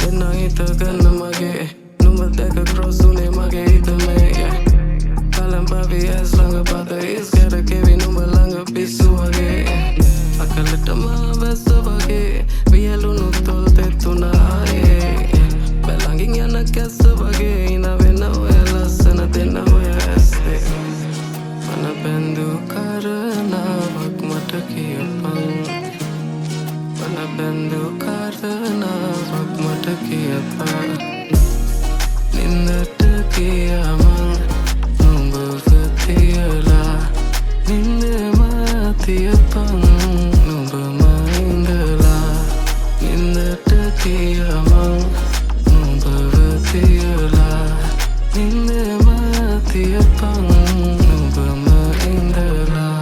දෙන්න හිතගන්න මගේ නුඹ දැක cross උනේ මගේ හිත මේ කලම් පාවි ඇස් ළඟ පත is කරකෙවි නුඹ ළඟ පිස්සු වගේ අකලටම වැස්ස වගේ වියලුණු තොල් තෙත්තුනා බැලඟින් යන කැස්ස වගේ ඉන වෙන ඔය ලස්සන දෙන්න ඔය ඇස්සේ මන බැඳු කරනාවක් මට කියපන් මන බැඳු කරනාවක් මට කියපන් නින්දට කියමන් නුඹව තියලා නින්දම තියපන් නුඹම ඉඳලා නින්දට කියමන් නුඹව තියලා නින්දම තියපන් නුඹම ඉඳලා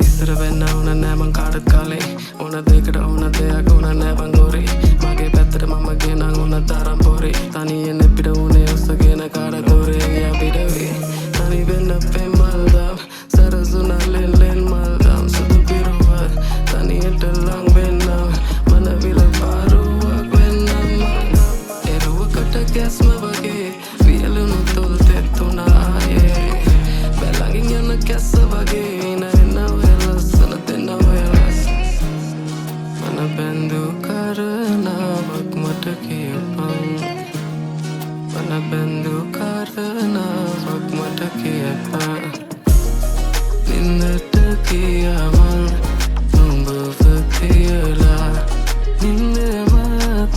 ඉස්සර වෙන්න ඕන නෑ මං කාටත් කාලේ ඕන දෙයකට ඕන දෙයක් ඕන නෑ බං ගොරි මගේ පැත්තට මම ගෙනන් ඕන තරම් පොරි තනියෙන් පිට උනේ ඔස්සගෙන කාට දොරේ යා පිටවේ තනි වෙන්න පෙම්මල්දම් සරසුන ලෙන් මල්දම් සුදු පිරුවත් තනියට ලං වෙන්නම් මනවිල පාරුවක් වෙන්නම් එරුවකට ගැස්ම වගේ වියලුණු තොල් තෙත්තුනා බැලඟින් යන කැස්ස වගේ ඉන එන්න ඔය ලස්සන දෙන්න ඔය මන බැඳු කරනාවක් මට කියපන් මන බැඳු කරනාවක් මට කියපන් නින්දට කියමන් නුඹව තියලා නින්දම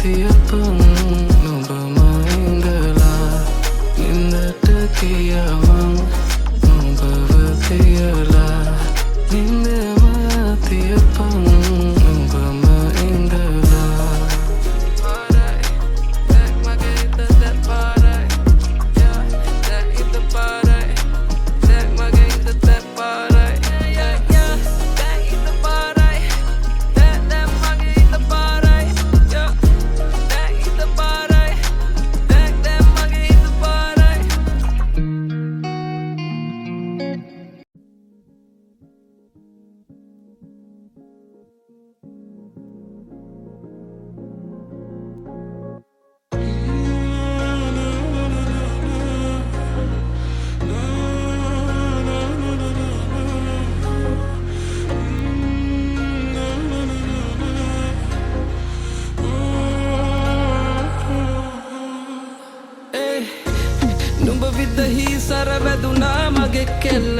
තියපන් නුඹම ඉඳලා නින්දට කියමන් නුඹව තියලා නින්දම තියපන් නුඹම ඉඳලා නුඹ විදහි සර වැදුනා මගේ කෙල්ල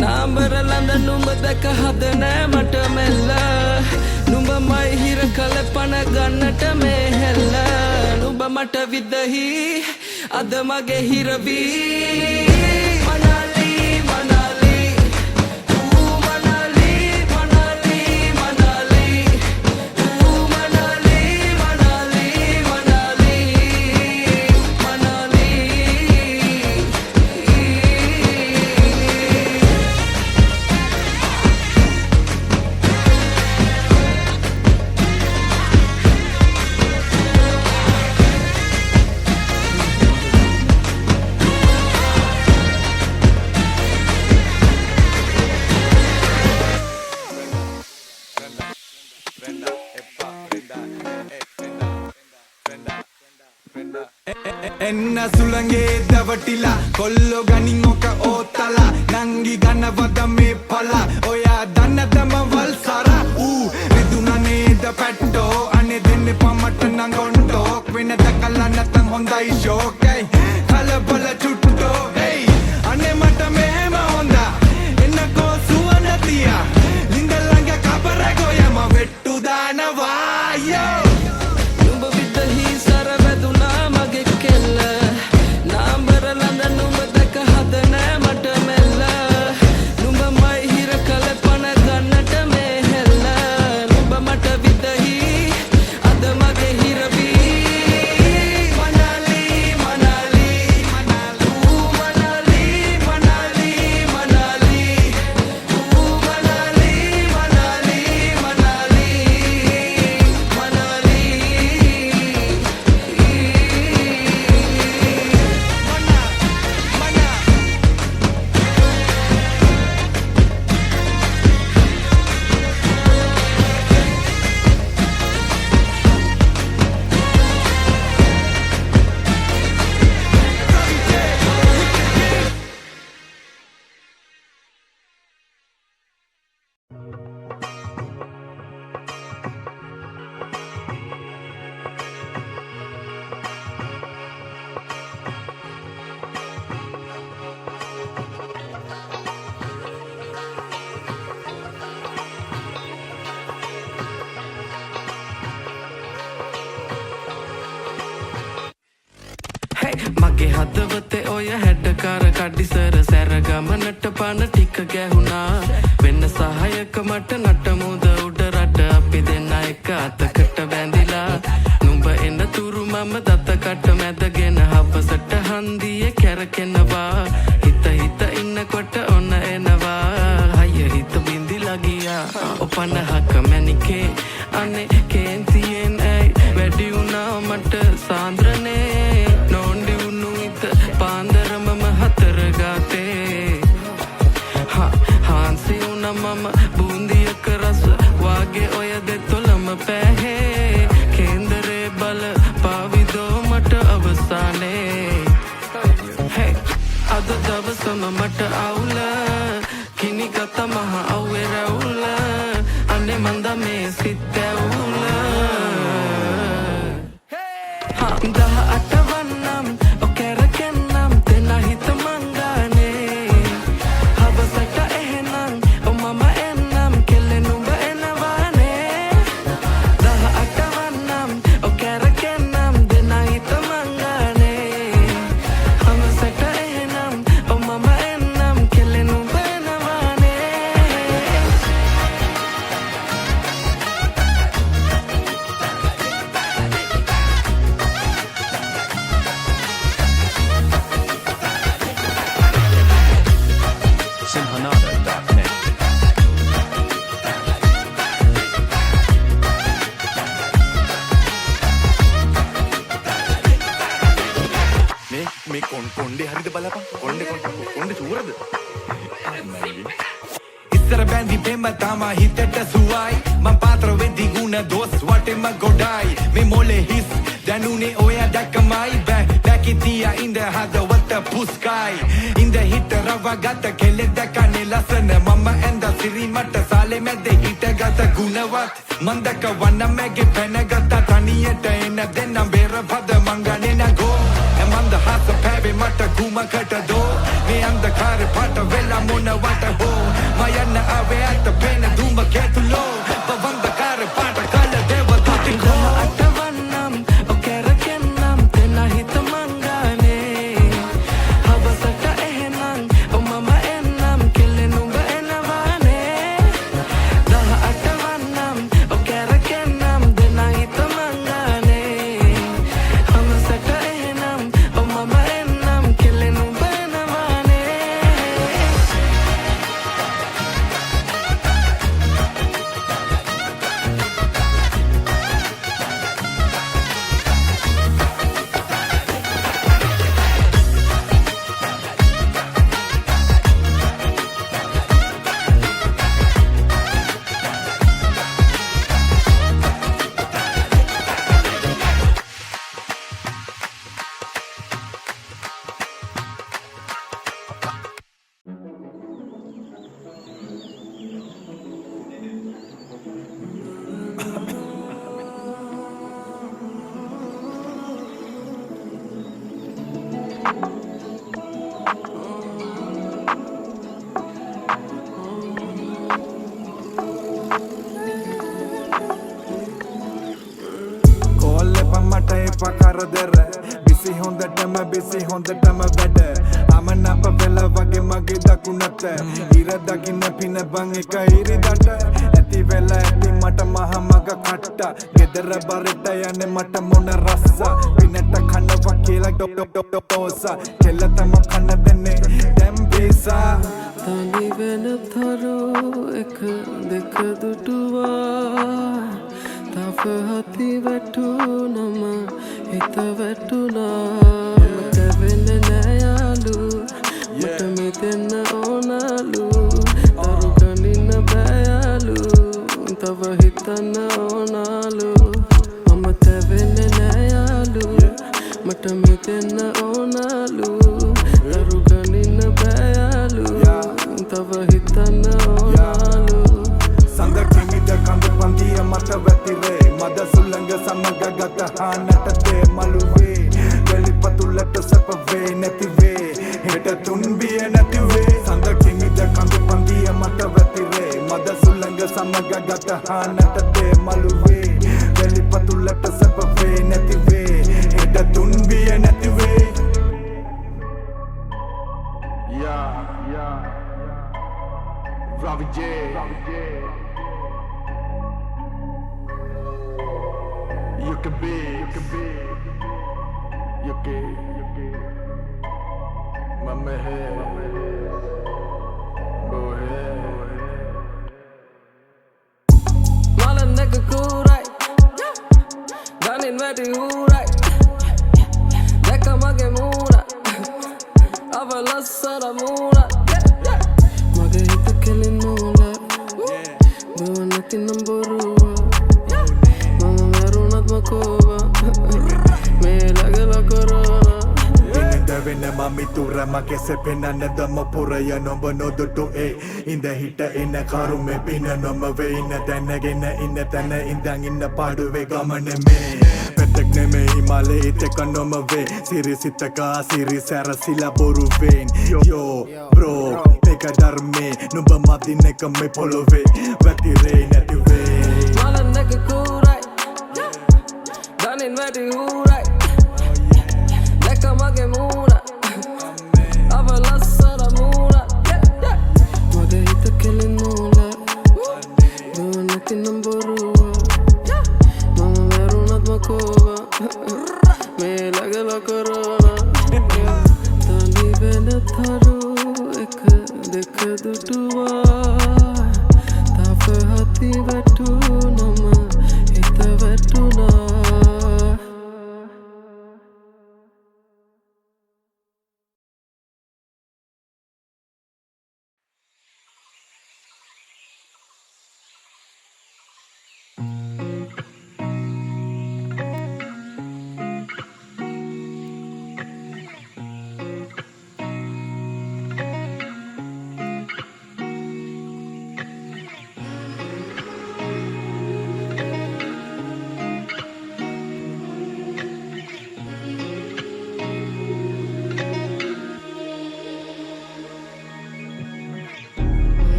නාඹර ළඳ නුඹ දැක හද නෑ මට මෙල්ල නුඹ මයි හිර කල පන ගන්නට මේ හෙල්ල නුඹ මට විදහි අද මගේ හිරවී එන්න සුළඟේ දවටිලා කොල්ලො ගනින් ඔක ඕතලා නංගි ගන්නවද මේ පලා ඔයා දන්නදම වල් සරා රිදුන නේද පැට්ටෝ අනේ දෙන්නේ පමට නංගොන්ටෝ වෙන දැකලා නැත්තම් හොඳයි ෂෝකයි කලබල චුට්ටෝ අනේ මට මෙහෙම හොඳා එන්නකෝ සුවඳ තියා ලින්ද ළඟ කබරගෝ යම වෙට්ටු දානවා යෝ මගේ හදවතේ ඔය හැඩකාර කඩිසර සැරගමනට පන ටික ගැහුණා වෙන්න සහයක මට නටමුද උඩ රට අපි දෙන්න එක අතකට බැඳිලා නුඹ එන තුරු මම දතකට මැදගෙන හවසට හන්දියේ කැරකෙනවා හිත හිත ඉන්නකොට ඔන්න එනවා හය හිත බින්දිලා ගියා ඔපනහක මැනිකේ අනේ කේන්තියෙන් ඇයි වැඩි වුණා මට සාන්ද්‍රනේ නොන්ඩි වුණු හිත පාන්දරමම හතර ගාතේ හාන්සි වුණා මම බූන්දියක රස වාගේ ඔය දෙතොලම පැහේ කේන්දරේ බල පාවිදෝ මට අවසානේ අද දවසම මට අවුල කිනි ගත මහ අව්වේ රැවුල අනේ මන්ද මේ සිත් ඇවුල 18 වන්නම් ඔකරකෙන්නම් දෙන හිත මංගානේ හවසට එහෙනම් මම එන්නම් කෙල්ලෙන් උඹ එනවානේ 18 වන්නම් ඔකරකෙන්නම් දෙන හිත මංගානේ හවසට එහෙනම් මම එන්නම් කෙල්ලෙන් උඹ එනවානේ Simhanada.net. මේ කොණ්ඩේ හරිද බලපන් කොණ්ඩේ සූරද ඉස්සර බැඳි බෙම තමා හිතට සුවයි මං පාත්‍ර වෙදි ගුණ දොස් වටෙම ගොඩයි මේ මොලේ හිස් දැනුනේ ඔය දැක්කමයි බැකිතියා ඉඳ හදවත පුස්කයි ඉඳ හිත රවගත කෙලෙ දැකනේ ලස්සන මම ඇඳ සිරිමට සාලේ මැද හිටගත ගුණවත් මන්දක වන්න මැගේ පැනගත තනියට එන දෙන්නම් බේර පද මංගනේ නගෝ මන්ද හස පැවේ මට කුමකට දෝ මේ අන්ධකාරේ පට වෙලා මොනවට හෝ මයන්න ආවේ අත පේන දුඹ කැතුලෝ පවන්දකාරේ පට කල දේව දුටි කෝ අටවන්නම් ඔකරකෙන්නම් දෙන හිත මංගානේ හවසට එහෙනම් මම එන්නම් කෙල්ලෙන් උඹ එනවානේ 18 වන්නම් ඔකරකෙන්නම් දෙන හිත මංගානේ හවසට එහෙනම් මම එන්නම් කෙල්ලෙන් උඹ එනවානේ Busy හොඳටම වැඩ අමනප වෙලා වගේ මගේ දකුණට ඉර දකින්න පින බං එක ඉරිදට ඇති වෙලා ඇති මට මහ මග කට්ට ගෙදර බරට යන්නේ මට මොන රස්සා පිනට කනවා කියලා ඩොක්සා කෙල්ල තම කන්න දෙන්නේ දැම් පීසා තනි වෙන තරු එක දෙක දුටුවා තව හති වැටුනම හිත වැටුනා මට වෙන්නේ නෑ යාලු මට මෙතෙන්න ඕනලු දරු ගනින්න බෑ යාලු තව හිතන්න ඕනලු මම තැවෙන්නේ නෑ යාලු මට මෙතෙන්න ඕනලු දරු ගනින්න බෑ යාලු තව හිතන්න ඕනලු සඳකිමිට කඳ පන්තිය මට වැතිරේ මද සුළඟ සමග ගත හානටතේ මළුවේ වෙලිපතුලට සැපවේ නැතිවේ හෙට තුන්බිය නැතිවේ සඳකිමිට කඳ පන්තිය මට වැතිරේ මද සුළඟ සමග ගත හානටතේ මළුවේ වෙලිපතුලට සැපවේ නැතිවේ හෙට තුන්බිය නැතිවේ You can be, you can, mama hai, bo hai. Malan nigga cool right. Danin veti huurai. Dekka mage muuna. Ava lassara muuna. Mage hita kelin nuula. Duwa nati namboruwa. Mama merunat makova. Me lagala corona. Venna mami tura make se pena nada mo puraya no bono do e inda hita in a karu me pina no ma ve in than again in than indang in paduve gamane me petak ne me himale ite kanoma ve sirisitaka sirisara sila boru vein yo bro peka darme no ba madine kamme polove vati re nati ve Malan nigga cool right. Danin veti huurai. Dekka mage muuna. Ava lassara muuna. Mage hita kelin nuula. Duwa nati namboruwa. Mama merunat makova. Me lagala corona. Tani vena tharu ek dekha dutuwa. Tafa hati vetu nama hita vetuna.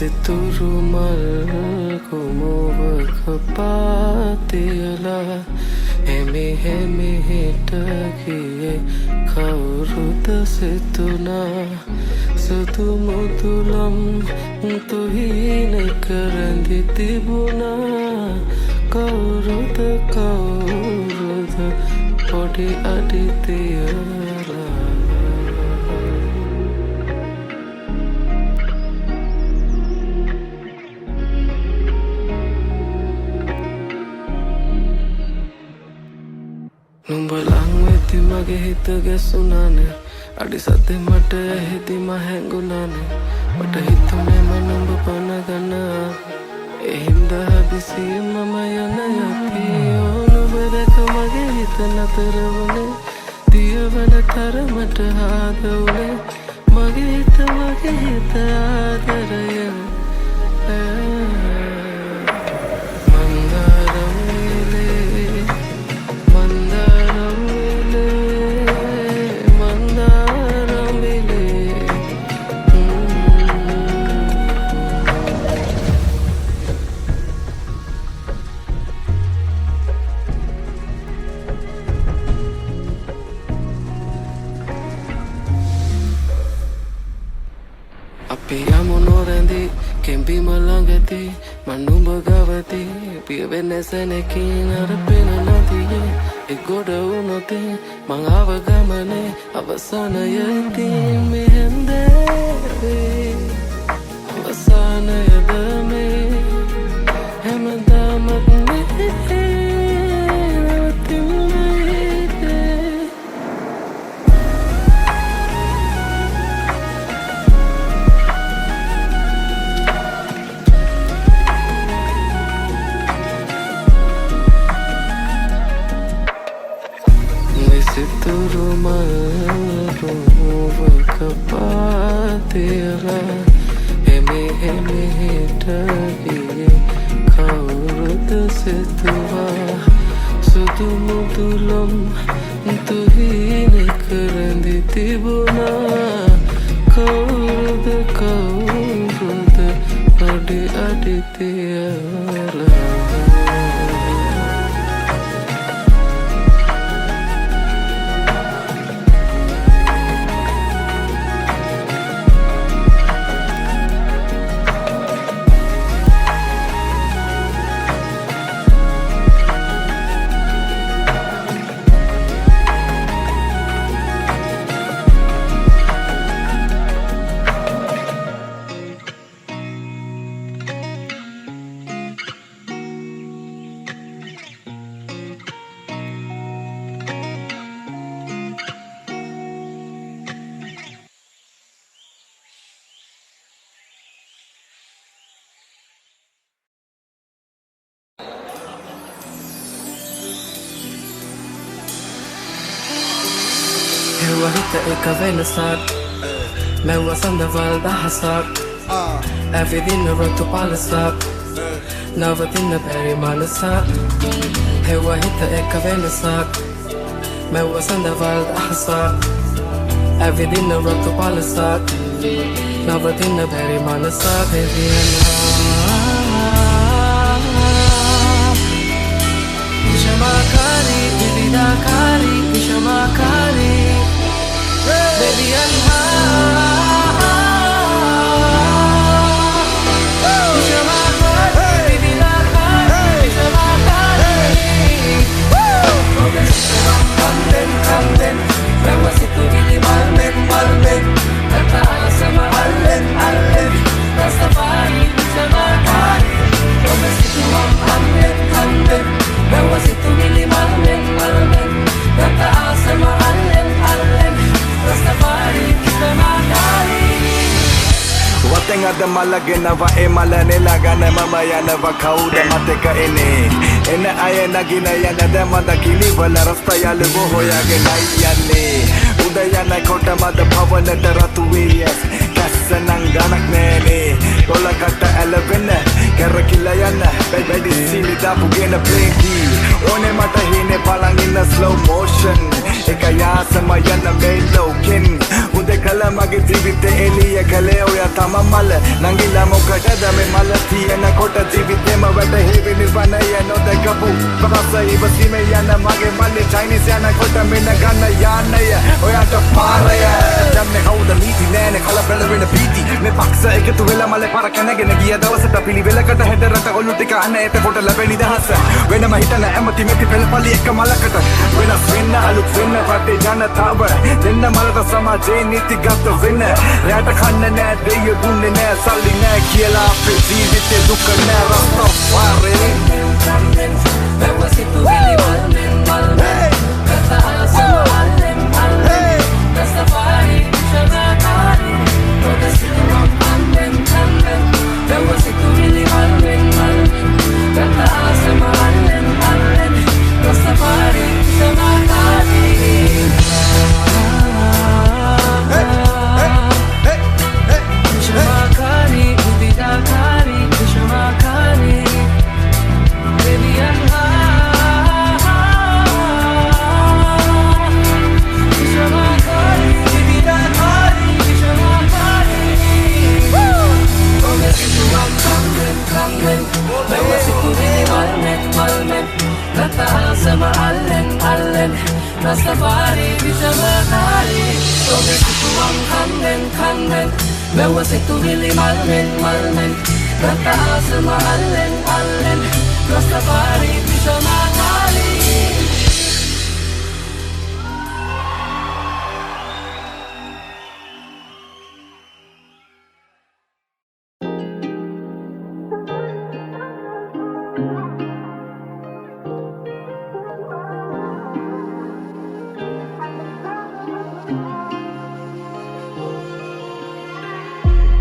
Siturumal kumuva kapatiyala hemi hita kiye kauruta situna sutu mutulam tuhine karandi tibuna kauruta podi aditiyala Numbalang veti mage hita gasunane adi satte mata heti mahengunane mata hitune manumba panagana ehinda hadisi mama yana yati onu bedaka mage hita nataravune diyavana taramata hadavune mage hita adaraya Api amonorendi kempi malangati manumba gavati piya venesane kinara pena nadiye egoda unote mangava gamane avasana yati mehende avasana yadame hemadamat me Siturumal kumuva kapatiyala hemi hita kiye kauruta situva sutu mutulam tuhine karandi tibuna kauruta adi aditiyala Hewa hita eka venasak Mewa sandaval dahasak Everything ratu palasak Navatina peri manasak Hewa hita eka venasak Mewa sandaval dahasak Everything ratu palasak Navatina peri manasak Baby Ishamakari, Vividakari, Ishamakari Baby Anha Ishamakari, Vividakari, Ishamakari Kamden, Mewa situ gili malmen Kata sama allen Rastafari, Ishamakari Mewa situ kamden Mewa situ gili malmen Kata sama allen Rastafari, Ishamakari Watengada malagenava emalanelagana mamayanava kauda mateka ene ena ayana gina yana damada kilivala rastayalu bohoyage nayane udayana kota mada pavanata ratu areas kassananganak nene dolakata elevena karakilla yana baby sini dapu gena plenty one mata hine palang in a slow motion ekaya samayana melokin ude kala mage jivite eliya kale oya tamamal nangila mokada me malati ena kota jivite ma wata hevi nirvana no the kapu parasa ibasi me yana mage male chinese yana kota me na ganna yana ya oya ta paraya jamne hauda niti nene kala bela vena piti me paksa ekatu vela male parakana gena giya dawasata pili vela kata hederata gollu tika ana ete photo labeni dahasa vena ma hitana amati meti pel pali ek malakata vena swenna alut swenna pate jana taba denna malata samaje niti gatta vena rata khanna na deya gunne na salli na kiyala ape jeevite dukka na rastafari Mewa situ gili malmen Kata sama allen Rastafari, Ishamakari Mewa situ kamden Mewa situ gili malmen Kata sama allen Rastafari, Ishamakari Ishamakari, Vividakari, Ishamakari Baby Anha Ishamakari, Vividakari, Ishamakari Oga situ kamden Mewa situ gili malmen Kata sama allen Rastafari, Ishamakari Oga situ kamden Mewa situ gili malmen Kata sama allen Rastafari, Ishamakari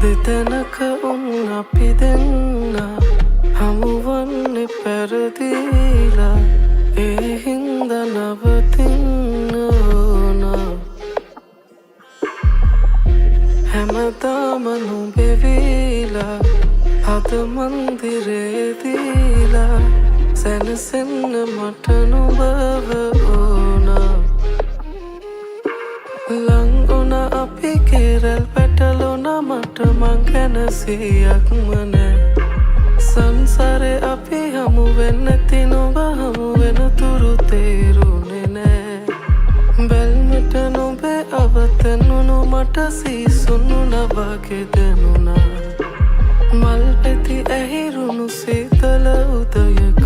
දෙතනක උන් අපි දෙන්න හමුවන්නේ පෙරදිලා ඒ හින්දා නවතින්න ඕන හැමදාම නුඹෙවිලා හද මන්දිරේ දීලා සැනසෙන්න මට නුඹව ඕන ලං වුණ අපි කෙරල් පැටලුණ මට මං ගැන සියක්ම නෑ සංසාරේ අපි හමු වෙන්න තිනුඹ හමු වෙන තුරු තේරුනේ නෑ බැල්මට නුඹේ අවතනුණු මට සීසුණුනා වගේ දැනුණා මල් පෙති ඇහිරුණු සීතල උදයක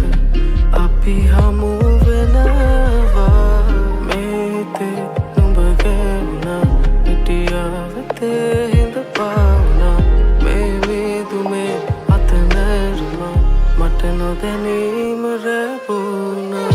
අපි හමු වෙනවා මේතේ නුඹ ගැවුණා මිටියාවතේ හිඳ පාවුණා මේ වේදුමේ අතනැරුණා මට නොදැනීම රැවුණා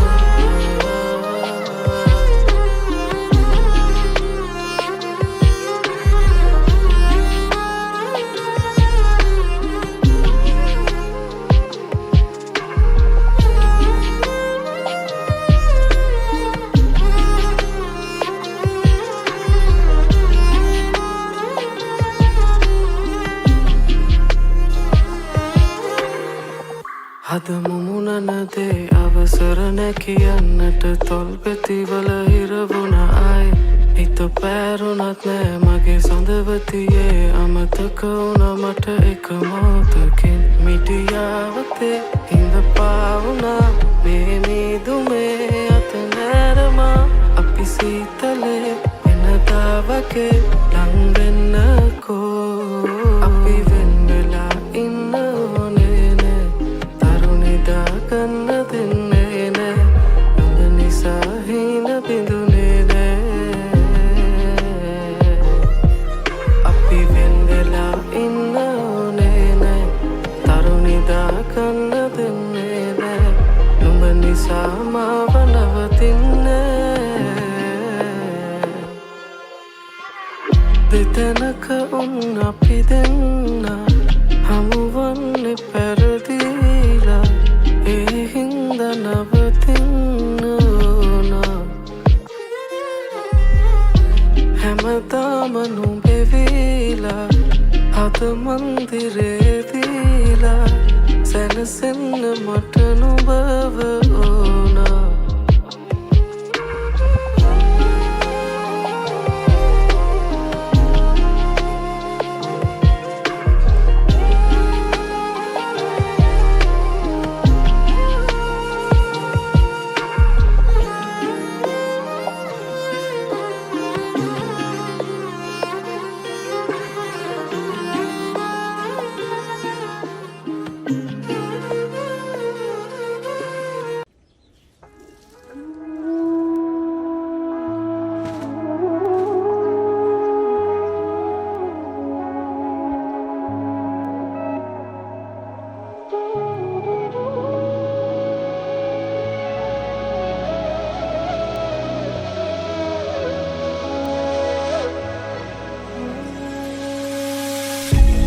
අද මුමුණනදේ අවසර නැකියන්නට තොල්පෙතිවල හිරවුණ අය හිත පෑරුණත් නෑ මගේ සඳවතියේ අමතක වුණ මට එක මොහොතකින් මිටියාවතේ හිඳ පාවුණා මේ මීදුමේ අත නෑරමා අපි සීතලේ එනදා වගේ ලංවෙන්නකෝ අපි වෙන්වෙලා ඉන්න ඕනේ නෑ තරුණිදා ගන්න දෙන්නේ නෑ නුඹ නිසා හින බිඳුනේ නෑ අපි වෙන්වෙලා ඉන්න ඕනේ නෑ තරුණිදා ගන්න දෙන්නේ නෑ නුඹ නිසා මාව නවතින්නේ දෙතැනක උන් අපි දෙන්න හමුවන්නේ පැරදිලා ඒ හින්ද නවතින්න ඕනා හැමදාම නුඹෙවිලා හද මන්දිරේ දීලා සැනසෙන්න මට නුඹව ඕනා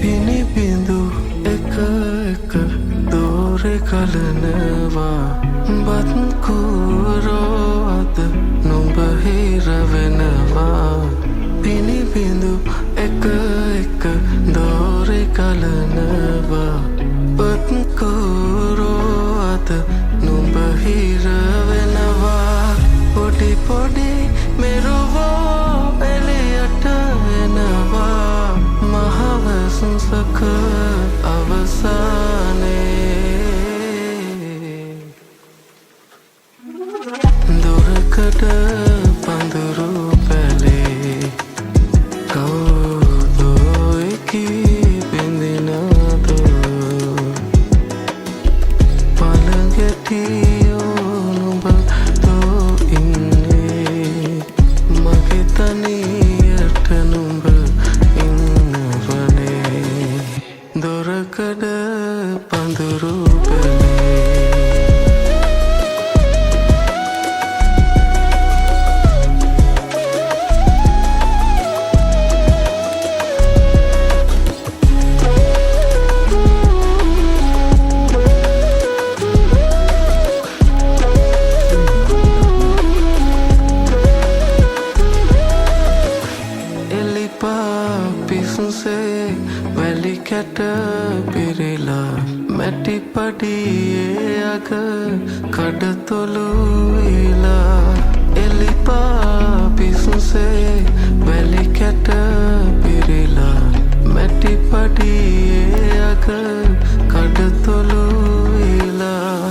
පිනිබිඳු එක එක දෝරෙ කලනවා බත් කූරෝ අද නුඹ හිර වෙනවා පිනිබිඳු එක එක දෝරෙ කලනවා බත් කූරෝ අද නුඹ හිර වෙනවා පොඩි පොඩි මෙරුවෝ එලියට එනවා මහවසුන්සක අවසානේ දොරකඩ පඳුරු පැලේ කවුදෝ එකී බිඳිනදෝ පළඟැටියෝ නුඹ තෝ ඉන්නේ මගේ තනියට නුඹ දොරකඩ පඳුරු පැලේ එලිපා පිසුසේ වැලි කැට පිරිලා මැටි පඩියේ අග කඩතොලු ඉලා එලිපා පිසුසේ වැලි කැට පිරිලා මැටි පඩියේ අග කඩතොලු ඉලා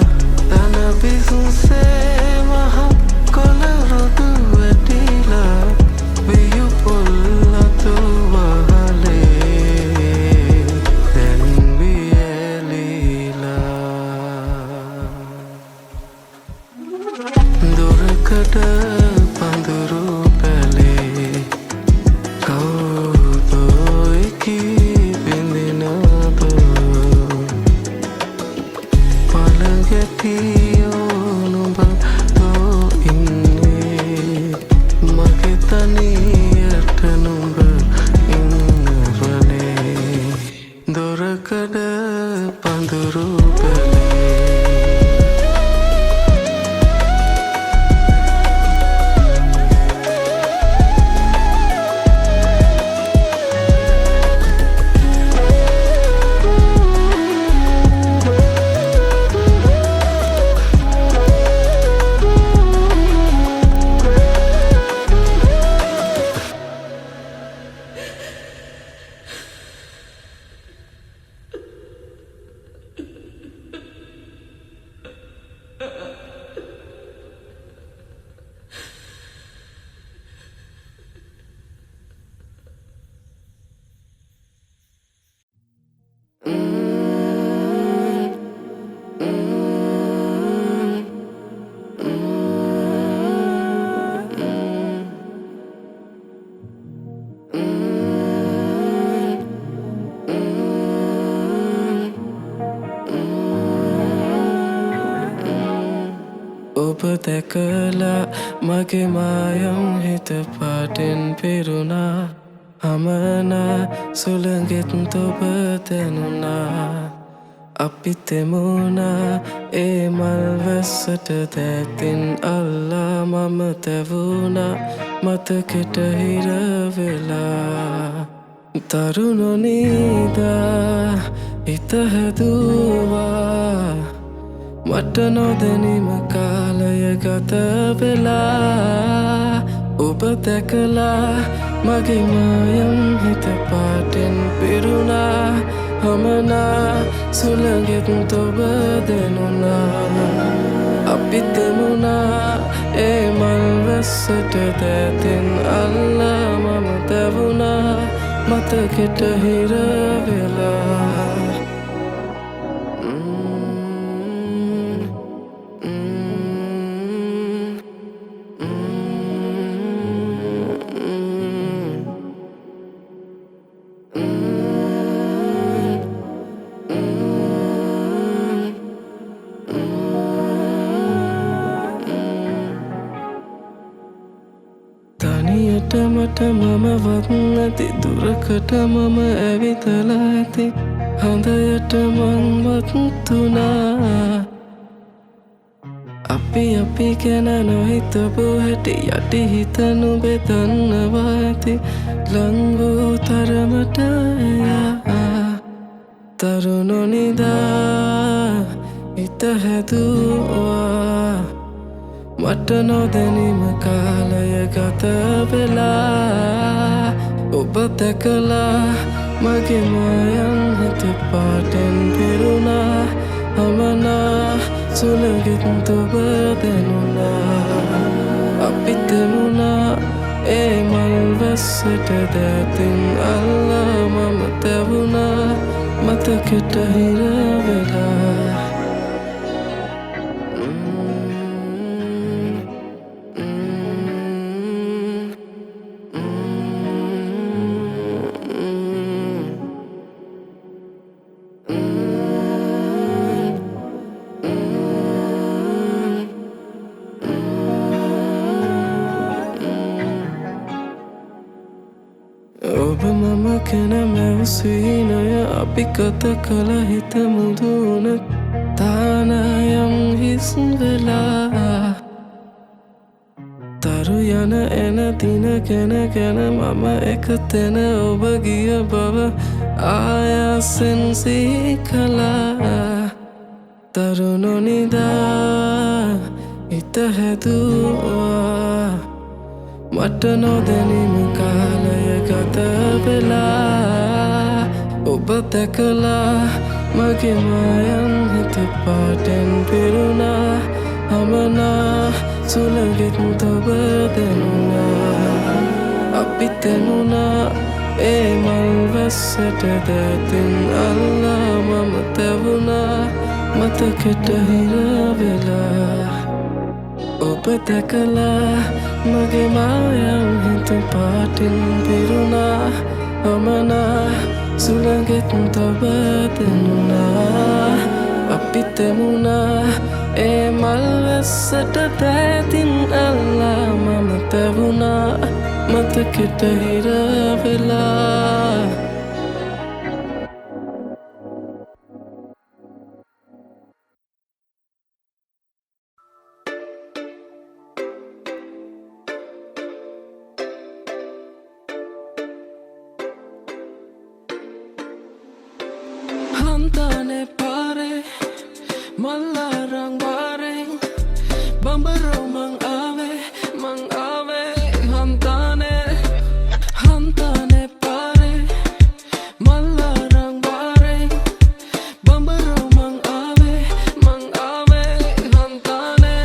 තන පිසුසේ මහ කොළ රොඩු වැටිලා වියු පොල්ලතු දොරකඩ පඳුරු පැලේ කවුදෝ එකී බිඳිනදෝ පළඟැටියෝ නුඹ තෝ ඉන්නේ මගේ තනියට නුඹ ඉන්නවනේ දොරකඩ පඳුරු පැලේ දැකලා මගේ මායම් හිත පාටෙන් පිරුණා අමනා සුළඟෙත් ඔබ දැනුණා අපි තෙමුණා ඒ මල් වැස්සට දැතින් අල්ලා මම තැවුණා මතකෙට හිර වෙලා තරුණොනීදා හිත හැදුවා මට නොදැනීම කාලය ගත වෙලා ඔබ දැකලා මගේ මායම් හිත පාටෙන් පිරුණා අමනා සුළඟෙත් ඔබ දැනුණා අපි තෙමුණා ඒ මල් වැස්සට දැතින් අල්ලා මම තැවුණා මතකෙට හිර වෙලා තනියට මට මමවත් නැති දුරකට මම ඇවිතලා ඇති හඳයට මංවත් තුනා අපි ගැන නොහිතපු හැටි යටි හිත නුඹේ දන්නවා ඇති ලංවූ තරමට එයා තරුණොනිදා හිත හැදුවා මට නොදැනීම කාලය ගත වෙලා ඔබ දැකලා මගේ මායම් හිත පාටෙන් පිරුණා අමනා සුළඟෙත් ඔබ දැනුණා අපි තෙමුණා ඒ මල් වැස්සට දැතින් අල්ලා මම තැවුණා මතකෙට හිර වෙලා ඔබ මම කෙන මැවසීනය අපි කත කළ හිත මුදුන තානයම් හිස් වෙලා තරු යන එන දින ගැන මම එක තැන ඔබ ගිය බව ආයාසෙන් සිහි කළා තරුණොනිදා හිත හැදුවා මට නොදැනීම කාලය ගත වෙලා ඔබ දැකලා මගේ මායම් හිත පාටෙන් පිරුණා අමනා සුළඟෙත් ඔබ දැනුණා අපි තෙමුණා ඒ මල් වැස්සට දැතින් අල්ලා මම තැවුණා මතකෙට හිර වෙලා ඔබ දැකලා මගේ මායම් හිත පාටින් පිරුණා අමනා සුළඟෙත් ඔබ දැනුණා අපි තෙමුණා ඒ මල් වැස්සට දැතින් අල්ලා මම තැවුණා මතකෙට හිර වෙලා Hantane pare malarang bareng bambaro mang ave hantane pare malarang bareng bambaro mang ave hantane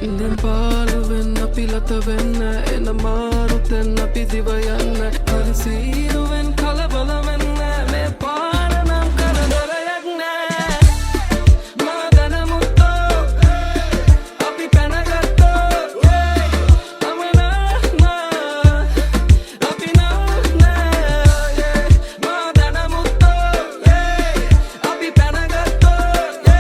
indem palu venna pilata venna ena maru tenna pidivayanna harisiru ven kalabala venna me paranam karadaryak ne madana mutto api penagatto amana na api na madana mutto api penagatto na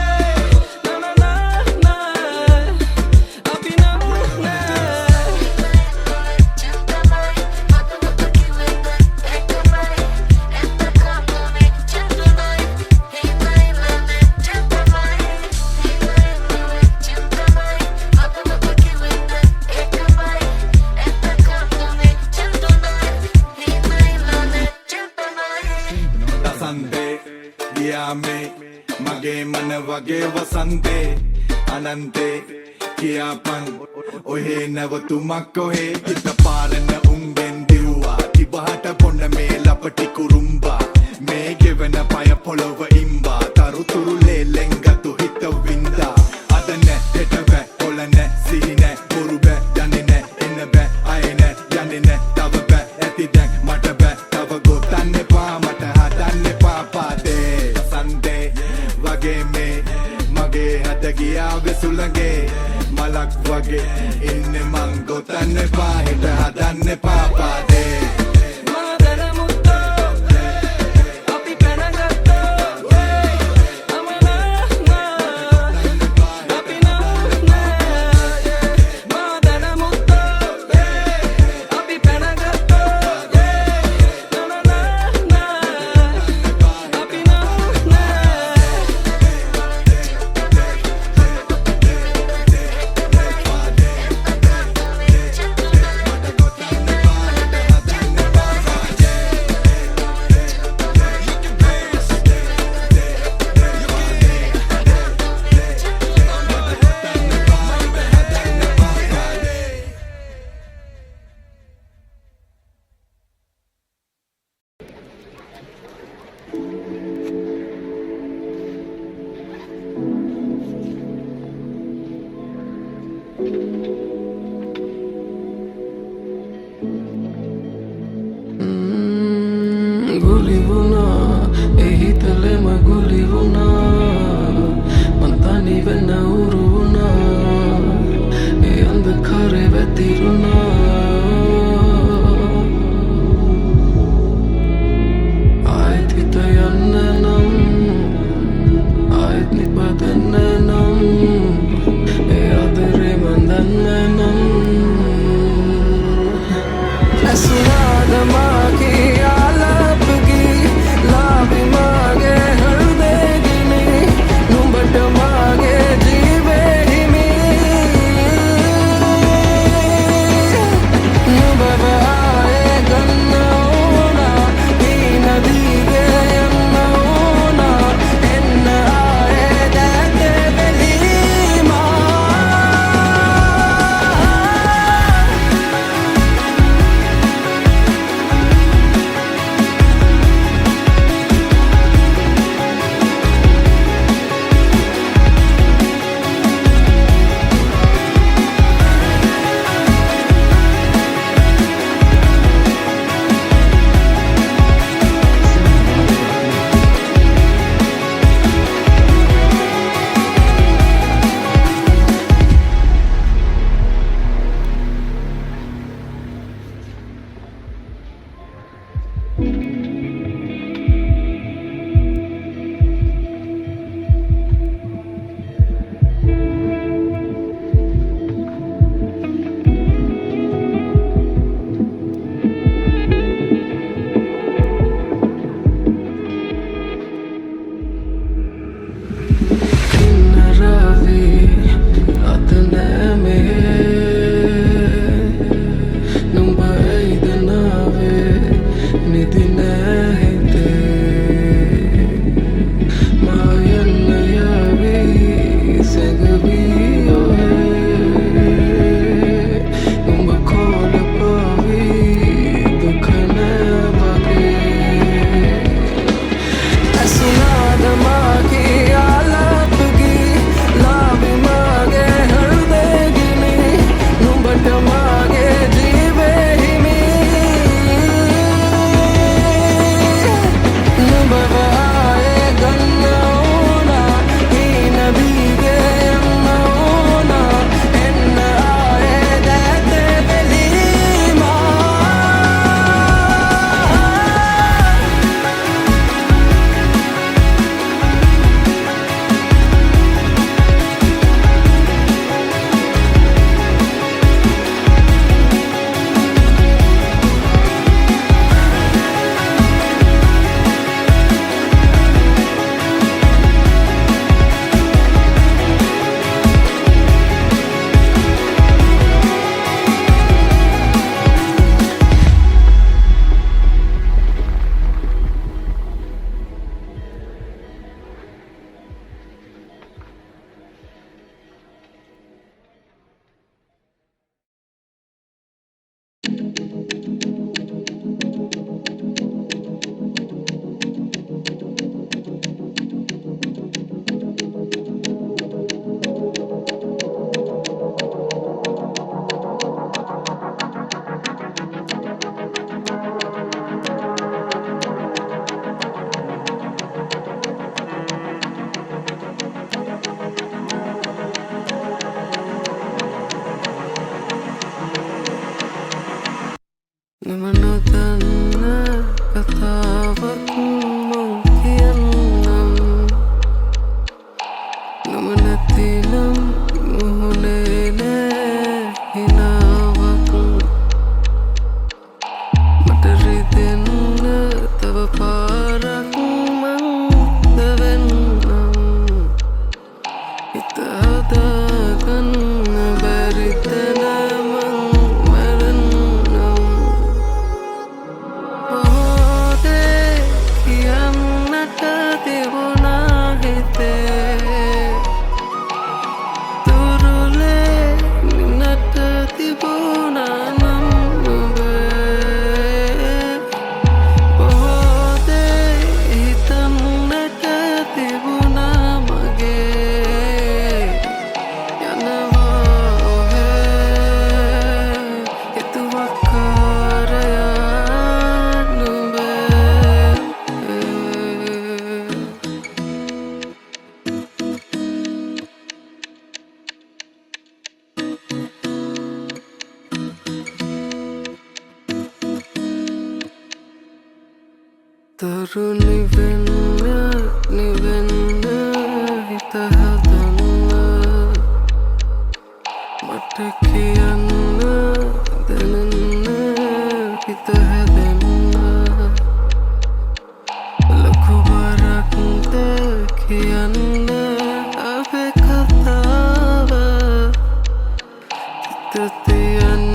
වගේ වසන්තේ අනන්තේ කියාපන් ඔහේ නැවතුමක් කොහේ හිත පාරන උන්ගෙන් දිව්වා තිබහට පොන්න මේ ලපටි කුරුම්බා මේ ගෙවන පය පොළොව ඉම්බා තරුතුරු ලේලෙන්ගතු හිත වින්දා අද නැ හෙට බෑ කොළ නැ සිහි නැ බොරු බෑ යන්නේ නැ එන්න බෑ අය නැ යන්නේ නැ තව බෑ ඇති දැන් මට බෑ තව ගොතන්න එපා මට හදන්න එපා පාදේ සන්දේ වගේ මේ මගේ හද ගියා වෙසුලගේ මලක් වගේ ඉන්නේ මං ගොතන්න එපා හිත හදන්න එපා පාදේ ගුලි වුණා ඒ හිතලෙම ගුලි වුණා මං තනි වෙන්න උරු වුණා ඒ අන්ධකාරේ වැතිරුණා ආයෙත් හිත යන්න නම් ආයෙත් නිපදන්න නම් ඒ ආදරේ මන් දන්න නම් ඇසුනාද මාගේ ආලප්පගේ ලාභි මාගේ හෘදයගිනි නුඹට මාගේ ජී නොදන්න කතාවක් මං කියන්නම් නුම නැතිනම් මුහුණේ නෑ හිනාවක් මට රිදෙන්න තව පාරක් මං දවෙන්නම් හිත හදාගන්න බැරි තැන මං මැරෙන්නම් පොහොදේ කියන්නට තිබුණා හිතේ තුරුලේ නින්නට තිබුණා නම් නොවේ පොහොදේ හිතන්නට තිබුණා මගේ යනවා ඔහේ හිතුවක්කාරයා නොවේ තරු නිවෙන්න හිත හදන්න මට කියන්න දැනන්න හිත හැදෙන්න ලොකු බරක්ද කියන්න අපේ කතාව හිත තියන්න